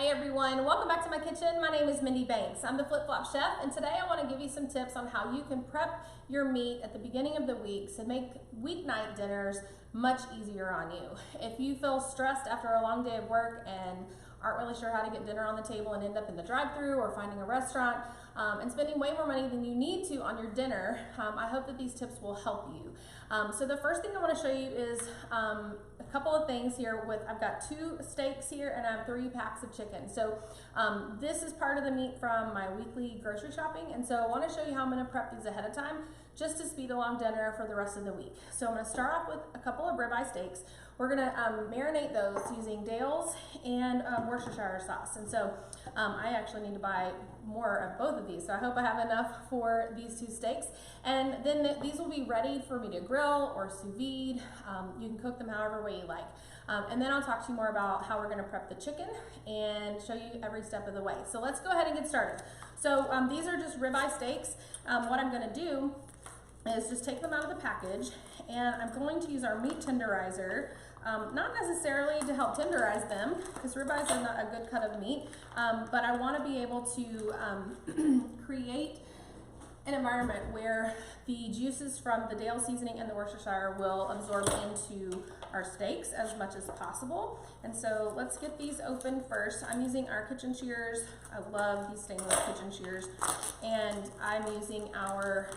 Hey everyone, welcome back to my kitchen. My name is Mindy Banks. I'm the Flip Flop Chef, and today I want to give you some tips on how you can prep your meat at the beginning of the week to make weeknight dinners much easier on you. If you feel stressed after a long day of work and aren't really sure how to get dinner on the table and end up in the drive-thru or finding a restaurant and spending way more money than you need to on your dinner, I hope that these tips will help you. So the first thing I want to show you is a couple of things here. I've got 2 steaks here and I have 3 packs of chicken. So this is part of the meat from my weekly grocery shopping, and so I want to show you how I'm going to prep these ahead of time just to speed along dinner for the rest of the week. So I'm going to start off with a couple of ribeye steaks. We're going to marinate those using Dale's and Worcestershire sauce. And so I actually need to buy more of both of these. So I hope I have enough for these 2 steaks. And then these will be ready for me to grill or sous vide. You can cook them however way you like. And then I'll talk to you more about how we're going to prep the chicken and show you every step of the way. So let's go ahead and get started. So these are just ribeye steaks. What I'm going to do is just take them out of the package, and I'm going to use our meat tenderizer, not necessarily to help tenderize them, because ribeyes are not a good cut of meat, but I want to be able to create an environment where the juices from the Dale seasoning and the Worcestershire will absorb into our steaks as much as possible. And so let's get these open first. I'm using our kitchen shears. I love these stainless kitchen shears, and I'm using our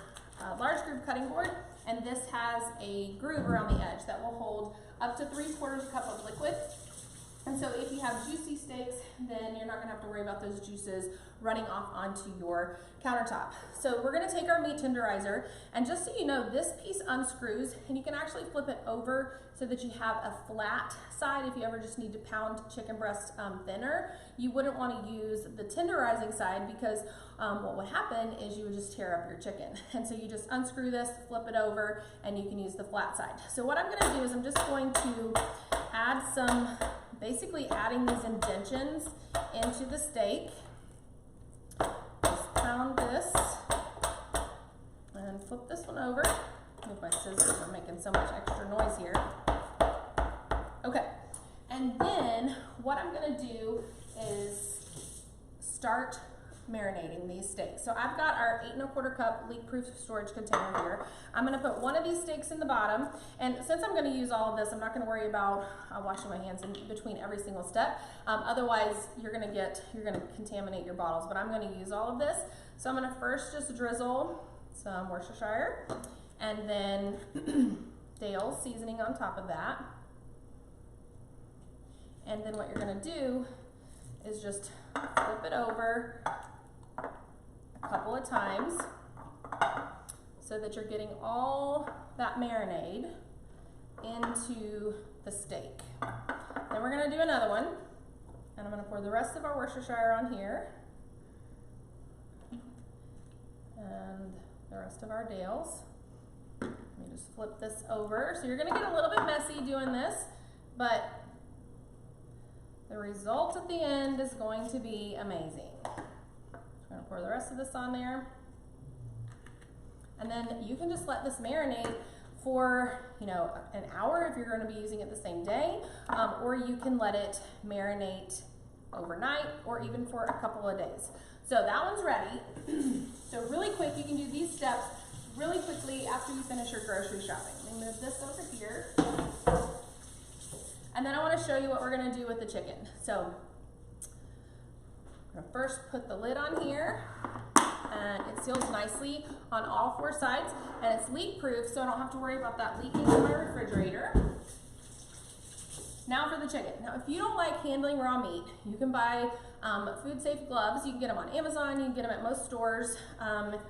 large groove cutting board, and this has a groove around the edge that will hold up to 3/4 cup of liquid. And so if you have juicy steaks, then you're not going to have to worry about those juices running off onto your countertop. So we're going to take our meat tenderizer, and just so you know, this piece unscrews, and you can actually flip it over so that you have a flat side. If you ever just need to pound chicken breast thinner, you wouldn't want to use the tenderizing side, because what would happen is you would just tear up your chicken. And so you just unscrew this, flip it over, and you can use the flat side. So what I'm going to do is I'm just going to add basically adding these indentions into the steak. Just pound this and flip this one over. Move my scissors, are making so much extra noise here. Okay, and then what I'm going to do is start marinating these steaks. So I've got our 8 1/4 cup leak-proof storage container here. I'm going to put one of these steaks in the bottom, and since I'm going to use all of this, I'm not going to worry about washing my hands in between every single step. Otherwise, you're going to contaminate your bottles. But I'm going to use all of this. So I'm going to first just drizzle some Worcestershire, and then Dale's seasoning on top of that. And then what you're going to do is just flip it over a couple of times so that you're getting all that marinade into the steak. Then we're going to do another one, and I'm going to pour the rest of our Worcestershire on here and the rest of our Dales. Let me just flip this over. So you're going to get a little bit messy doing this, but the result at the end is going to be amazing. I'm going to pour the rest of this on there. And then you can just let this marinate for, an hour if you're going to be using it the same day, or you can let it marinate overnight or even for a couple of days. So that one's ready. So really quick, you can do these steps really quickly after you finish your grocery shopping. Let me move this over here. And then I want to show you what we're going to do with the chicken. So I'm going to first put the lid on here, and it seals nicely on all 4 sides, and it's leak proof, so I don't have to worry about that leaking in my refrigerator. Now for the chicken. Now if you don't like handling raw meat, you can buy food safe gloves. You can get them on Amazon, you can get them at most stores.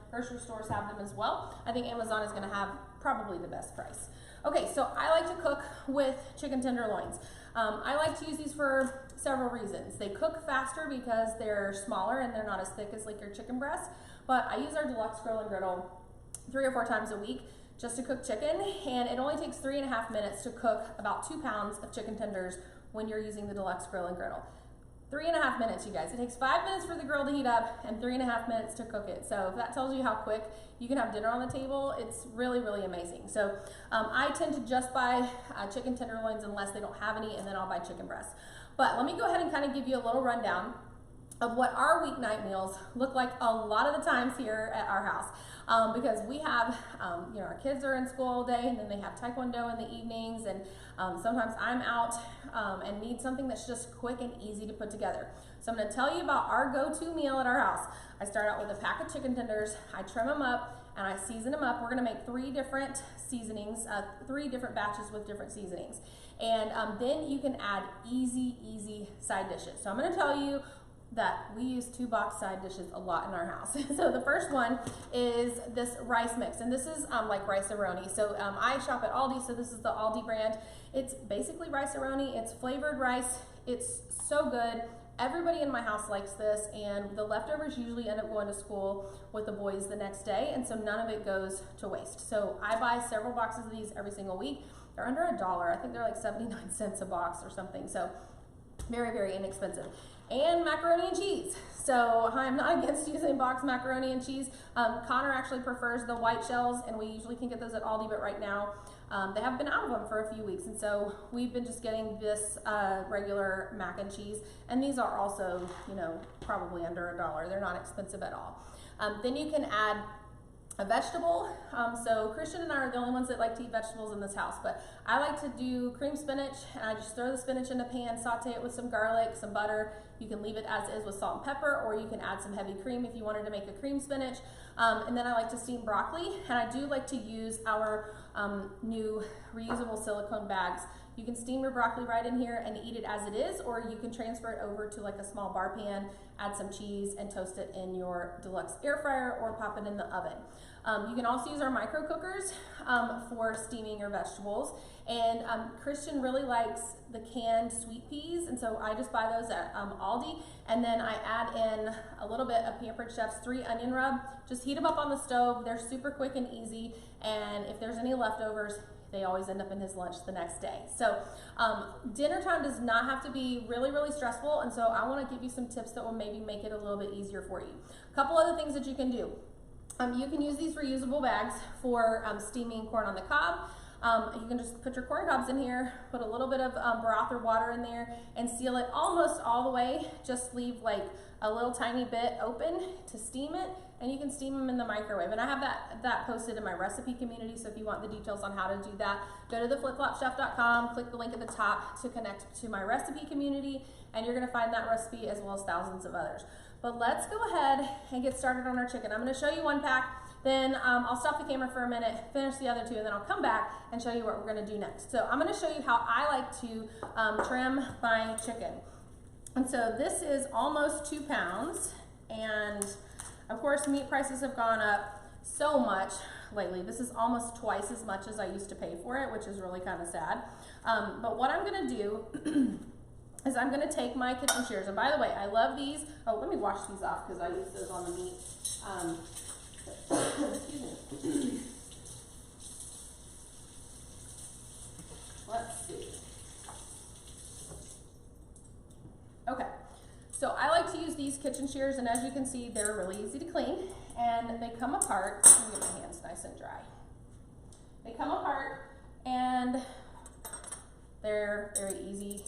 Grocery stores have them as well. I think Amazon is going to have probably the best price. Okay, so I like to cook with chicken tenderloins. I like to use these for several reasons. They cook faster because they're smaller and they're not as thick as like your chicken breast, but I use our deluxe grill and griddle 3 or 4 times a week just to cook chicken, and it only takes 3.5 minutes to cook about 2 pounds of chicken tenders when you're using the deluxe grill and griddle. 3.5 minutes, you guys. It takes 5 minutes for the grill to heat up and 3.5 minutes to cook it. So if that tells you how quick you can have dinner on the table, it's really, really amazing. So I tend to just buy chicken tenderloins unless they don't have any, and then I'll buy chicken breasts. But let me go ahead and kind of give you a little rundown of what our weeknight meals look like a lot of the times here at our house. Because we have, you know, our kids are in school all day, and then they have taekwondo in the evenings, and sometimes I'm out and need something that's just quick and easy to put together. So I'm going to tell you about our go-to meal at our house. I start out with a pack of chicken tenders, I trim them up, and I season them up. We're going to make 3 different seasonings, 3 different batches with different seasonings. And then you can add easy side dishes. So I'm going to tell you that we use 2-box side dishes a lot in our house. So the first one is this rice mix, and this is like rice-a-roni. So I shop at Aldi, so this is the Aldi brand. It's basically rice-a-roni. It's flavored rice. It's so good. Everybody in my house likes this, and the leftovers usually end up going to school with the boys the next day, and so none of it goes to waste. So I buy several boxes of these every single week. They're under $1. I think they're like 79 cents a box or something. So very inexpensive. And macaroni and cheese. So I'm not against using boxed macaroni and cheese. Connor actually prefers the white shells, and we usually can get those at Aldi, but right now they have been out of them for a few weeks, and so we've been just getting this regular mac and cheese, and these are also, you know, probably under $1. They're not expensive at all. Then you can add a vegetable. So Christian and I are the only ones that like to eat vegetables in this house, but I like to do cream spinach, and I just throw the spinach in a pan, saute it with some garlic, some butter. You can leave it as is with salt and pepper, or you can add some heavy cream if you wanted to make a cream spinach. And then I like to steam broccoli, and I do like to use our new reusable silicone bags. You can steam your broccoli right in here and eat it as it is, or you can transfer it over to like a small bar pan, add some cheese, and toast it in your deluxe air fryer or pop it in the oven. You can also use our micro cookers for steaming your vegetables. And Christian really likes the canned sweet peas, and so I just buy those at Aldi, and then I add in a little bit of Pampered Chef's 3 onion rub. Just heat them up on the stove. They're super quick and easy, and if there's any leftovers, they always end up in his lunch the next day. So dinner time does not have to be really stressful, and so I want to give you some tips that will maybe make it a little bit easier for you. A couple other things that you can do. You can use these reusable bags for steaming corn on the cob. You can just put your corn cobs in here, put a little bit of broth or water in there, and seal it almost all the way. Just leave like a little tiny bit open to steam it, and you can steam them in the microwave. And I have that posted in my recipe community, so if you want the details on how to do that, go to theflipflopchef.com, click the link at the top to connect to my recipe community, and you're gonna find that recipe as well as thousands of others. But let's go ahead and get started on our chicken. I'm gonna show you one pack, then I'll stop the camera for a minute, finish the other 2, and then I'll come back and show you what we're gonna do next. So I'm gonna show you how I like to trim my chicken. And so this is almost 2 pounds, and of course meat prices have gone up so much lately. This is almost twice as much as I used to pay for it, which is really kind of sad. But what I'm gonna do is I'm gonna take my kitchen shears, and by the way, I love these. Oh, let me wash these off because I use those on the meat. Excuse me. Let's see. Okay, so I like to use these kitchen shears, and as you can see, they're really easy to clean, and they come apart. Let me get my hands nice and dry. They come apart, and they're very easy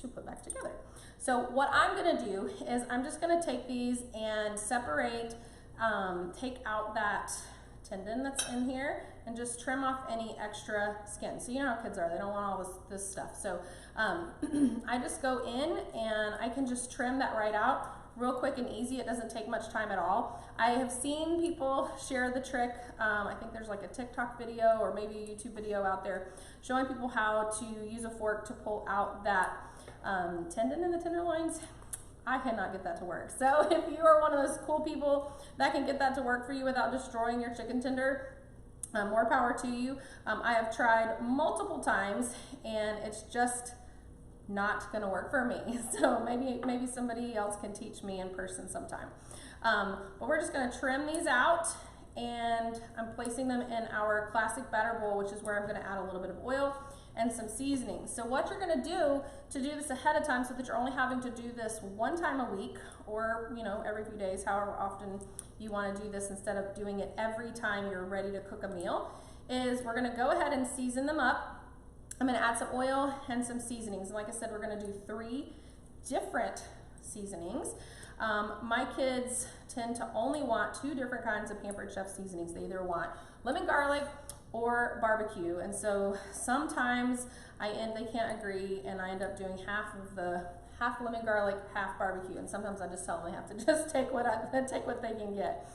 to put back together. So what I'm gonna do is I'm just gonna take these and separate, take out that tendon that's in here and just trim off any extra skin. So you know how kids are, they don't want all this stuff. So I just go in and I can just trim that right out real quick and easy. It doesn't take much time at all. I have seen people share the trick. I think there's like a TikTok video or maybe a YouTube video out there showing people how to use a fork to pull out that tendon in the tenderloins. I cannot get that to work. So if you are one of those cool people that can get that to work for you without destroying your chicken tender, more power to you. I have tried multiple times and it's just not gonna work for me. So maybe somebody else can teach me in person sometime. But we're just gonna trim these out, and I'm placing them in our classic batter bowl, which is where I'm gonna add a little bit of oil. and some seasonings. So what you're gonna do to do this ahead of time so that you're only having to do this one time a week, or every few days, however often you wanna do this instead of doing it every time you're ready to cook a meal, is we're gonna go ahead and season them up. I'm gonna add some oil and some seasonings. And like I said, we're gonna do 3 different seasonings. My kids tend to only want 2 different kinds of Pampered Chef seasonings. They either want lemon garlic or barbecue, and so sometimes they can't agree, and I end up doing half lemon garlic, half barbecue, and sometimes I just tell them they have to just take what they can get.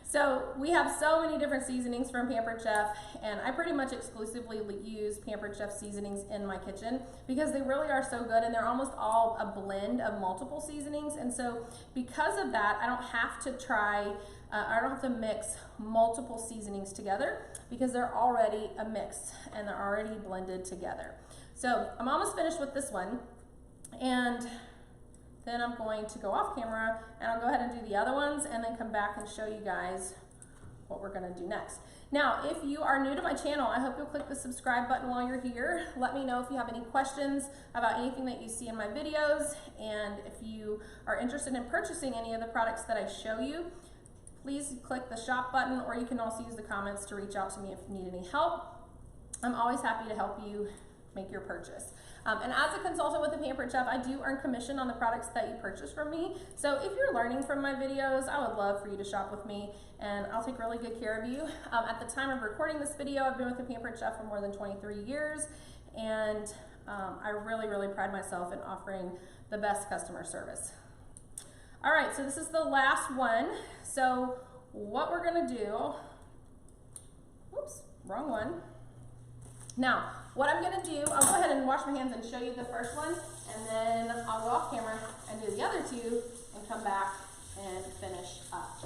So we have so many different seasonings from Pampered Chef, and I pretty much exclusively use Pampered Chef seasonings in my kitchen because they really are so good, and they're almost all a blend of multiple seasonings. And so because of that, I don't have to mix multiple seasonings together because they're already a mix and they're already blended together. So I'm almost finished with this one, and then I'm going to go off camera and I'll go ahead and do the other ones and then come back and show you guys what we're gonna do next. Now, if you are new to my channel, I hope you'll click the subscribe button while you're here. Let me know if you have any questions about anything that you see in my videos, and if you are interested in purchasing any of the products that I show you, please click the shop button, or you can also use the comments to reach out to me if you need any help. I'm always happy to help you make your purchase. And as a consultant with the Pampered Chef, I do earn commission on the products that you purchase from me. So if you're learning from my videos, I would love for you to shop with me, and I'll take really good care of you. At the time of recording this video, I've been with the Pampered Chef for more than 23 years, and I really, really pride myself in offering the best customer service. All right, so this is the last one. So what we're gonna do, whoops, wrong one. Now, what I'm gonna do, I'll go ahead and wash my hands and show you the first one, and then I'll go off camera and do the other 2 and come back and finish up.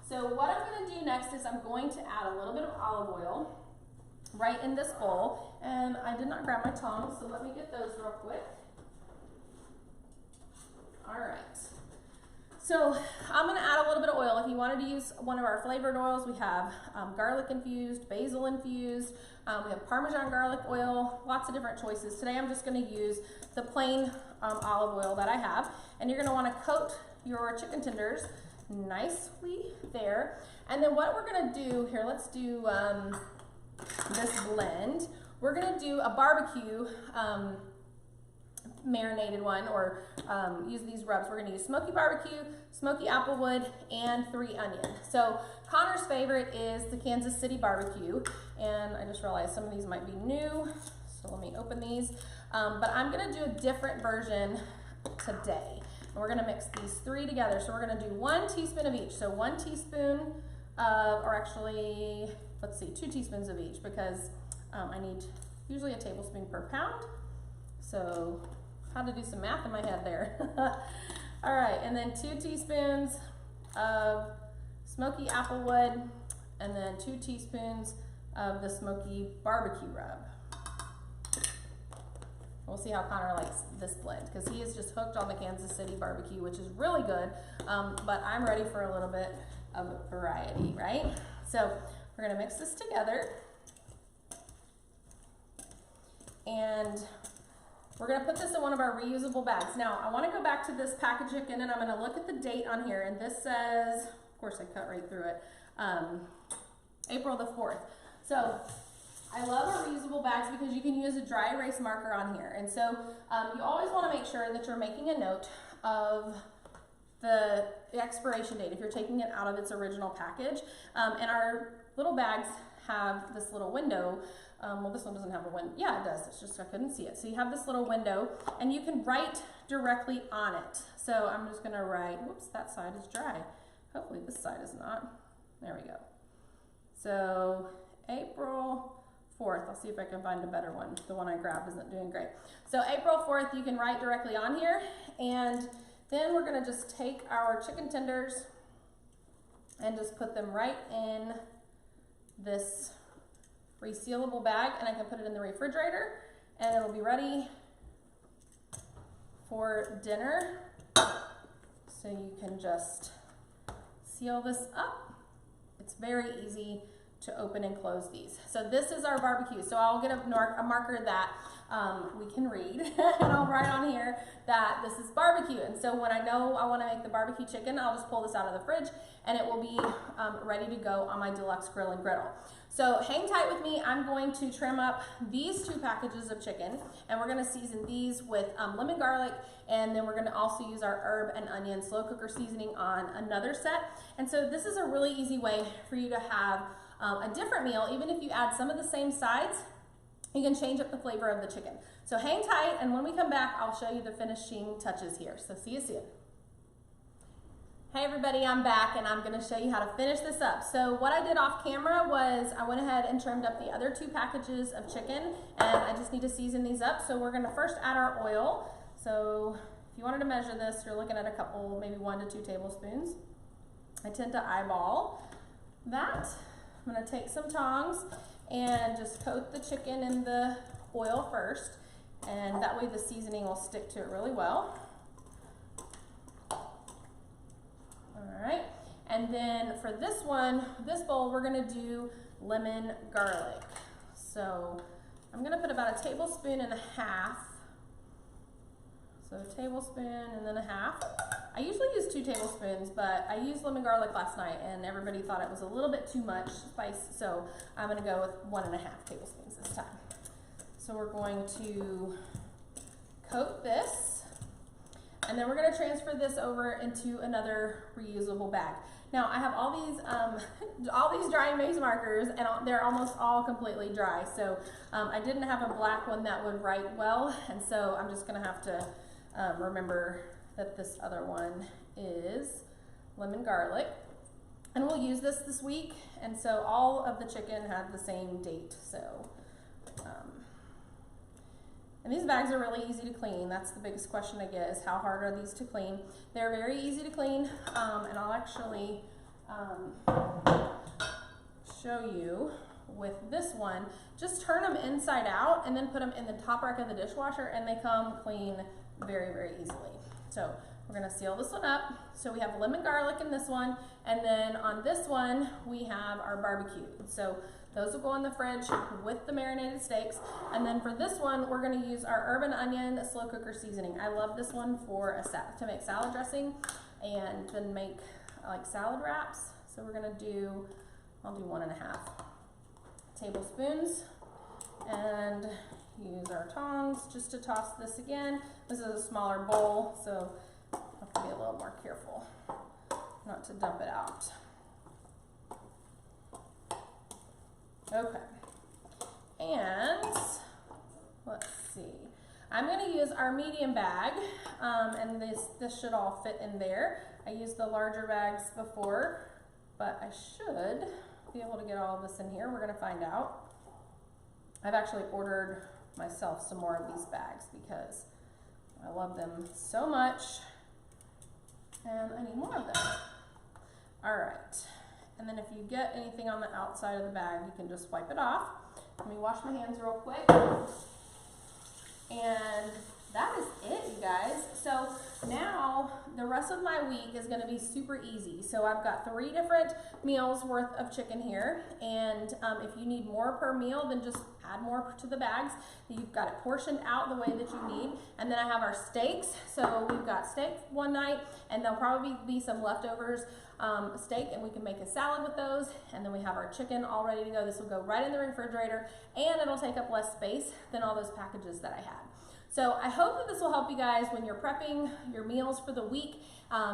So what I'm gonna do next is I'm going to add a little bit of olive oil right in this bowl, and I did not grab my tongs, so let me get those real quick. All right. So I'm gonna add a little bit of oil. If you wanted to use one of our flavored oils, we have garlic infused, basil infused, we have Parmesan garlic oil, lots of different choices. Today I'm just gonna use the plain olive oil that I have, and you're gonna wanna coat your chicken tenders nicely there. And then what we're gonna do here, let's do this blend. We're gonna do a barbecue marinated one, or use these rubs. We're gonna use smoky barbecue, smoky applewood, and 3 onion. So Connor's favorite is the Kansas City barbecue, and I just realized some of these might be new, so let me open these. But I'm gonna do a different version today. And we're gonna mix these 3 together. So we're gonna do 1 teaspoon of each. So 1 teaspoon of, or actually, let's see, 2 teaspoons of each, because I need usually a tablespoon per pound. So had to do some math in my head there. All right, and then 2 teaspoons of smoky applewood, and then 2 teaspoons of the smoky barbecue rub. We'll see how Connor likes this blend, because he is just hooked on the Kansas City barbecue, which is really good, but I'm ready for a little bit of variety, right? So we're gonna mix this together, and we're gonna put this in one of our reusable bags. Now, I wanna go back to this pack of chicken, and I'm gonna look at the date on here, and this says, of course I cut right through it, April the 4th. So I love our reusable bags because you can use a dry erase marker on here. And so you always wanna make sure that you're making a note of the expiration date if you're taking it out of its original package. And our little bags have this little window. Well, this one doesn't have a window. Yeah, it does. It's just I couldn't see it. So you have this little window, and you can write directly on it. So I'm just going to write, whoops, that side is dry. Hopefully this side is not. There we go. So April 4th. I'll see if I can find a better one. The one I grabbed isn't doing great. So April 4th, you can write directly on here. And then we're going to just take our chicken tenders and just put them right in this resealable bag, and I can put it in the refrigerator, and it'll be ready for dinner. So you can just seal this up. It's very easy to open and close these. So this is our barbecue. So I'll get a marker that we can read and I'll write on here that this is barbecue. And so when I know I want to make the barbecue chicken, I'll just pull this out of the fridge and it will be ready to go on my deluxe grill and griddle. So hang tight with me. I'm going to trim up these 2 packages of chicken and we're going to season these with lemon garlic, and then we're going to also use our herb and onion slow cooker seasoning on another set. And so this is a really easy way for you to have a different meal. Even if you add some of the same sides, you can change up the flavor of the chicken. So hang tight, and when we come back, I'll show you the finishing touches here. So see you soon. Hey everybody, I'm back and I'm going to show you how to finish this up. So what I did off camera was I went ahead and trimmed up the other 2 packages of chicken, and I just need to season these up. So we're going to first add our oil. So if you wanted to measure this, you're looking at a couple, maybe 1 to 2 tablespoons. I tend to eyeball that. I'm going to take some tongs and just coat the chicken in the oil first, and that way the seasoning will stick to it really well. Alright, and then for this one, this bowl, we're going to do lemon garlic. So I'm going to put about 1.5 tablespoons. So a tablespoon and then a half. I usually use 2 tablespoons, but I used lemon garlic last night and everybody thought it was a little bit too much spice, so I'm going to go with 1.5 tablespoons this time. So we're going to coat this, and then we're going to transfer this over into another reusable bag. Now I have all these dry maize markers, and they're almost all completely dry. So I didn't have a black one that would write well, and so I'm just going to have to remember that this other one is lemon garlic, and we'll use this week. And so all of the chicken had the same date. So and these bags are really easy to clean. That's the biggest question I get, is how hard are these to clean? They're very easy to clean, and I'll actually show you with this one. Just turn them inside out and then put them in the top rack of the dishwasher, and they come clean very, very easily. So we're going to seal this one up. So we have lemon garlic in this one, and then on this one we have our barbecue. So those will go in the fridge with the marinated steaks. And then for this one, we're going to use our herb and onion slow cooker seasoning. I love this one for to make salad dressing and then make like salad wraps. So we're going to do, I'll do 1.5 tablespoons, and use our tongs just to toss this again. This is a smaller bowl, so I have to be a little more careful not to dump it out. Okay, and let's see. I'm going to use our medium bag, and this should all fit in there. I used the larger bags before, but I should be able to get all of this in here. We're going to find out. I've actually ordered myself some more of these bags because I love them so much, and I need more of them. All right. And then if you get anything on the outside of the bag, you can just wipe it off. Let me wash my hands real quick. And that is it, you guys. So now the rest of my week is going to be super easy. So I've got 3 different meals worth of chicken here. And if you need more per meal, then just add more to the bags. You've got it portioned out the way that you need. And then I have our steaks. So we've got steak one night, and there'll probably be some leftovers steak, and we can make a salad with those. And then we have our chicken all ready to go. This will go right in the refrigerator, and it'll take up less space than all those packages that I had. So I hope that this will help you guys when you're prepping your meals for the week.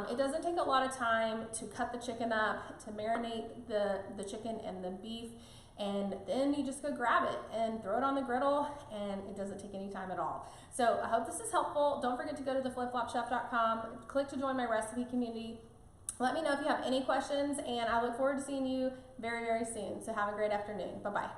It doesn't take a lot of time to cut the chicken up, to marinate the chicken and the beef, and then you just go grab it and throw it on the griddle, and it doesn't take any time at all. So I hope this is helpful. Don't forget to go to theflipflopchef.com, click to join my recipe community. Let me know if you have any questions, and I look forward to seeing you very, very soon. So have a great afternoon. Bye-bye.